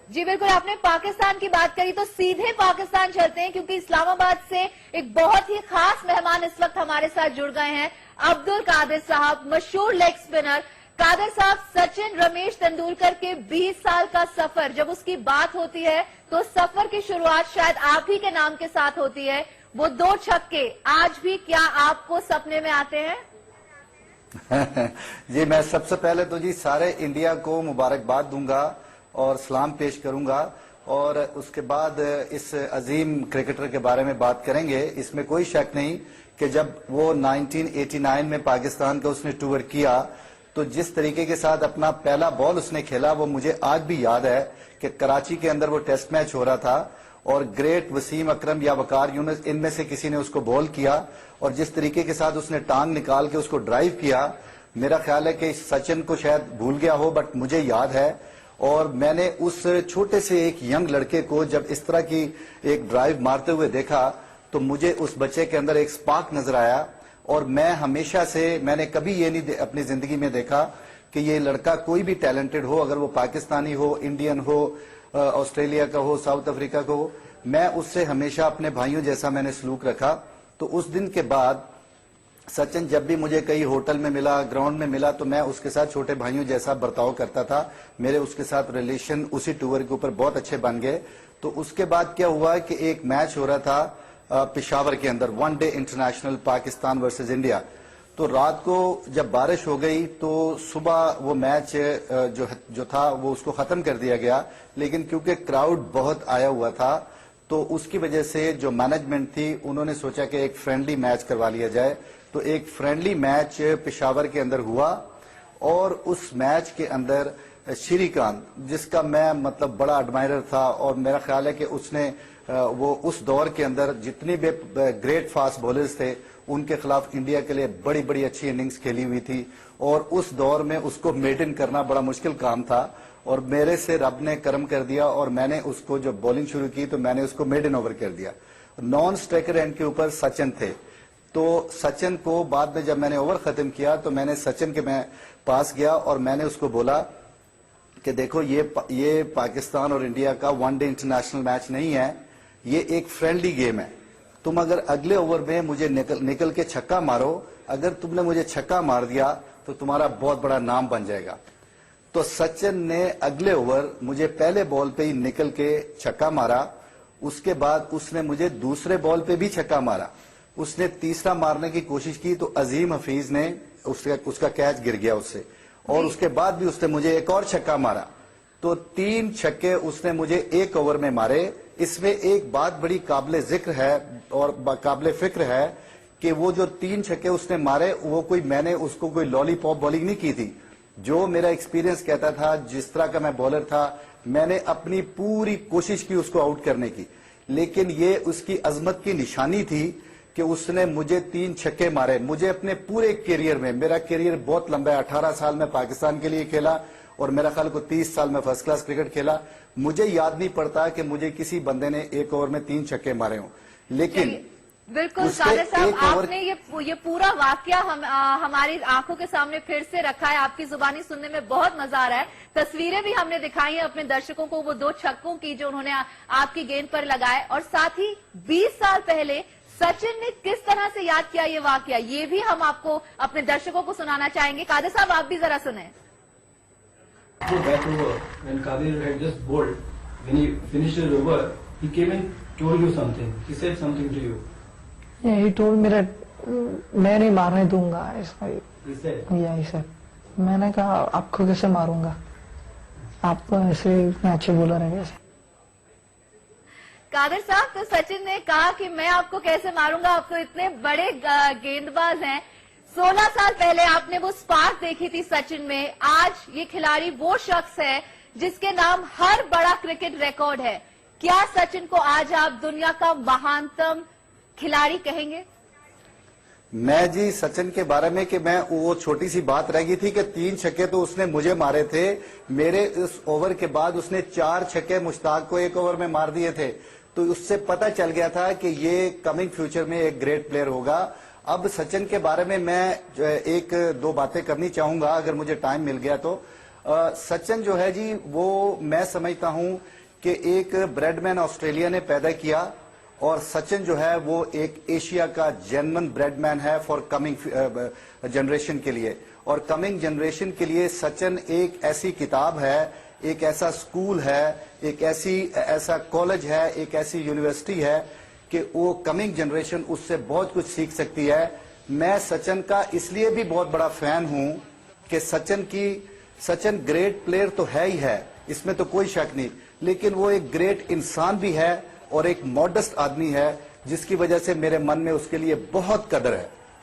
जी बिल्कुल, आपने पाकिस्तान की बात करी तो सीधे पाकिस्तान चलते हैं, क्योंकि इस्लामाबाद से एक बहुत ही खास मेहमान इस वक्त हमारे साथ जुड़ गए हैं। अब्दुल कादिर साहब, मशहूर लेग स्पिनर। कादिर साहब, सचिन रमेश तेंदुलकर के 20 साल का सफर जब उसकी बात होती है तो सफर की शुरुआत शायद आप ही के नाम के साथ होती है। वो 2 छक्के आज भी क्या आपको सपने में आते हैं? जी, मैं सबसे पहले तो जी सारे इंडिया को मुबारकबाद दूंगा और सलाम पेश करूंगा, और उसके बाद इस अजीम क्रिकेटर के बारे में बात करेंगे। इसमें कोई शक नहीं कि जब वो 1989 में पाकिस्तान का उसने टूर किया तो जिस तरीके के साथ अपना पहला बॉल उसने खेला वो मुझे आज भी याद है कि कराची के अंदर वो टेस्ट मैच हो रहा था और ग्रेट वसीम अकरम या वकार यूनुस इनमें से किसी ने उसको बॉल किया, और जिस तरीके के साथ उसने टांग निकाल के उसको ड्राइव किया, मेरा ख्याल है कि सचिन को शायद भूल गया हो बट मुझे याद है। और मैंने उस छोटे से एक यंग लड़के को जब इस तरह की एक ड्राइव मारते हुए देखा तो मुझे उस बच्चे के अंदर एक स्पार्क नजर आया, और मैं हमेशा से, मैंने कभी ये नहीं अपनी जिंदगी में देखा कि ये लड़का कोई भी टैलेंटेड हो, अगर वो पाकिस्तानी हो, इंडियन हो, ऑस्ट्रेलिया का हो, साउथ अफ्रीका का हो, मैं उससे हमेशा अपने भाइयों जैसा मैंने सलूक रखा। तो उस दिन के बाद सचिन जब भी मुझे कहीं होटल में मिला, ग्राउंड में मिला, तो मैं उसके साथ छोटे भाइयों जैसा बर्ताव करता था। मेरे उसके साथ रिलेशन उसी टूर के ऊपर बहुत अच्छे बन गए। तो उसके बाद क्या हुआ कि एक मैच हो रहा था पेशावर के अंदर, 1 day international, Pakistan versus India. तो रात को जब बारिश हो गई तो सुबह वो मैच जो था वो उसको खत्म कर दिया गया, लेकिन क्योंकि क्राउड बहुत आया हुआ था तो उसकी वजह से जो मैनेजमेंट थी उन्होंने सोचा कि एक फ्रेंडली मैच करवा लिया जाए। तो एक फ्रेंडली मैच पेशावर के अंदर हुआ, और उस मैच के अंदर श्रीकांत, जिसका मैं मतलब बड़ा एडमायरर था, और मेरा ख्याल है कि उसने वो उस दौर के अंदर जितने भी ग्रेट फास्ट बॉलर्स थे उनके खिलाफ इंडिया के लिए बड़ी बड़ी अच्छी इनिंग्स खेली हुई थी, और उस दौर में उसको मेडन करना बड़ा मुश्किल काम था, और मेरे से रब ने करम कर दिया और मैंने उसको जब बॉलिंग शुरू की तो मैंने उसको मेडन ओवर कर दिया। नॉन स्ट्राइकर एंड के ऊपर सचिन थे, तो सचिन को बाद में जब मैंने ओवर खत्म किया तो मैंने सचिन के मैं पास गया और मैंने उसको बोला कि देखो ये पाकिस्तान और इंडिया का 1 डे इंटरनेशनल मैच नहीं है, ये एक फ्रेंडली गेम है। तुम अगर अगले ओवर में मुझे निकल के छक्का मारो, अगर तुमने मुझे छक्का मार दिया तो तुम्हारा बहुत बड़ा नाम बन जाएगा। तो सचिन ने अगले ओवर मुझे पहले बॉल पे ही निकल के छक्का मारा, उसके बाद उसने मुझे दूसरे बॉल पे भी छक्का मारा, उसने तीसरा मारने की कोशिश की तो अजीम हफीज ने उसका कैच गिर गया उससे, और उसके बाद भी उसने मुझे एक और छक्का मारा। तो 3 छक्के उसने मुझे एक ओवर में मारे। इसमें एक बात बड़ी काबिले जिक्र है और काबिले फिक्र है कि वो जो 3 छक्के उसने मारे वो मैंने उसको कोई लॉलीपॉप बॉलिंग नहीं की थी। जो मेरा एक्सपीरियंस कहता था, जिस तरह का मैं बॉलर था, मैंने अपनी पूरी कोशिश की उसको आउट करने की, लेकिन ये उसकी अजमत की निशानी थी कि उसने मुझे 3 छक्के मारे। मुझे अपने पूरे करियर में, मेरा करियर बहुत लंबा है, 18 साल में पाकिस्तान के लिए खेला और मेरा ख्याल को 30 साल में फर्स्ट क्लास क्रिकेट खेला, मुझे याद नहीं पड़ता कि मुझे किसी बंदे ने एक ओवर में 3 छक्के मारे हों। लेकिन बिल्कुल कादिर साहब, आपने ये पूरा वाकया हमारी आंखों के सामने फिर से रखा है। आपकी जुबानी सुनने में बहुत मजा आ रहा है। तस्वीरें भी हमने दिखाई हैं अपने दर्शकों को, वो 2 छक्कों की जो उन्होंने आपकी गेंद पर लगाए, और साथ ही 20 साल पहले सचिन ने किस तरह से याद किया ये वाकया, ये भी हम आपको अपने दर्शकों को सुनाना चाहेंगे। कादिर साहब, आप भी जरा सुने। Go back over when Kadir had just bowled. When he finished his over, he came and told you something. He said something to you. Yeah, he told me that मैं नहीं मारने दूंगा ऐसा। He said. Yeah, he said. मैंने कहा आपको कैसे मारूंगा, आप ऐसे इतने अच्छे बॉलर हैं कैसे। कादिर साहब, तो सचिन ने कहा कि मैं आपको कैसे मारूंगा, आप तो इतने बड़े गेंदबाज हैं। 16 साल पहले आपने वो स्पार्क देखी थी सचिन में। आज ये खिलाड़ी वो शख्स है जिसके नाम हर बड़ा क्रिकेट रिकॉर्ड है। क्या सचिन को आज आप दुनिया का महानतम खिलाड़ी कहेंगे? मैं जी सचिन के बारे में कि मैं वो छोटी सी बात रह गई थी कि 3 छक्के तो उसने मुझे मारे थे, मेरे उस ओवर के बाद उसने 4 छक्के मुश्ताक को एक ओवर में मार दिए थे, तो उससे पता चल गया था कि ये कमिंग फ्यूचर में एक ग्रेट प्लेयर होगा। अब सचिन के बारे में मैं 1-2 बातें करनी चाहूंगा अगर मुझे टाइम मिल गया तो। सचिन जो है जी वो मैं समझता हूं कि एक ब्रेडमैन ऑस्ट्रेलिया ने पैदा किया और सचिन जो है वो एक एशिया का जेन्युइन ब्रेडमैन है फॉर कमिंग जनरेशन के लिए। और कमिंग जनरेशन के लिए सचिन एक ऐसी किताब है, एक ऐसा स्कूल है, एक ऐसा कॉलेज है, एक ऐसी यूनिवर्सिटी है कि वो कमिंग जनरेशन उससे बहुत कुछ सीख सकती है। मैं सचिन का इसलिए भी बहुत बड़ा फैन हूं कि सचिन ग्रेट प्लेयर तो है ही है, इसमें तो कोई शक नहीं, लेकिन वो एक ग्रेट इंसान भी है और एक मॉडेस्ट आदमी है, जिसकी वजह से मेरे मन में उसके लिए बहुत कदर है।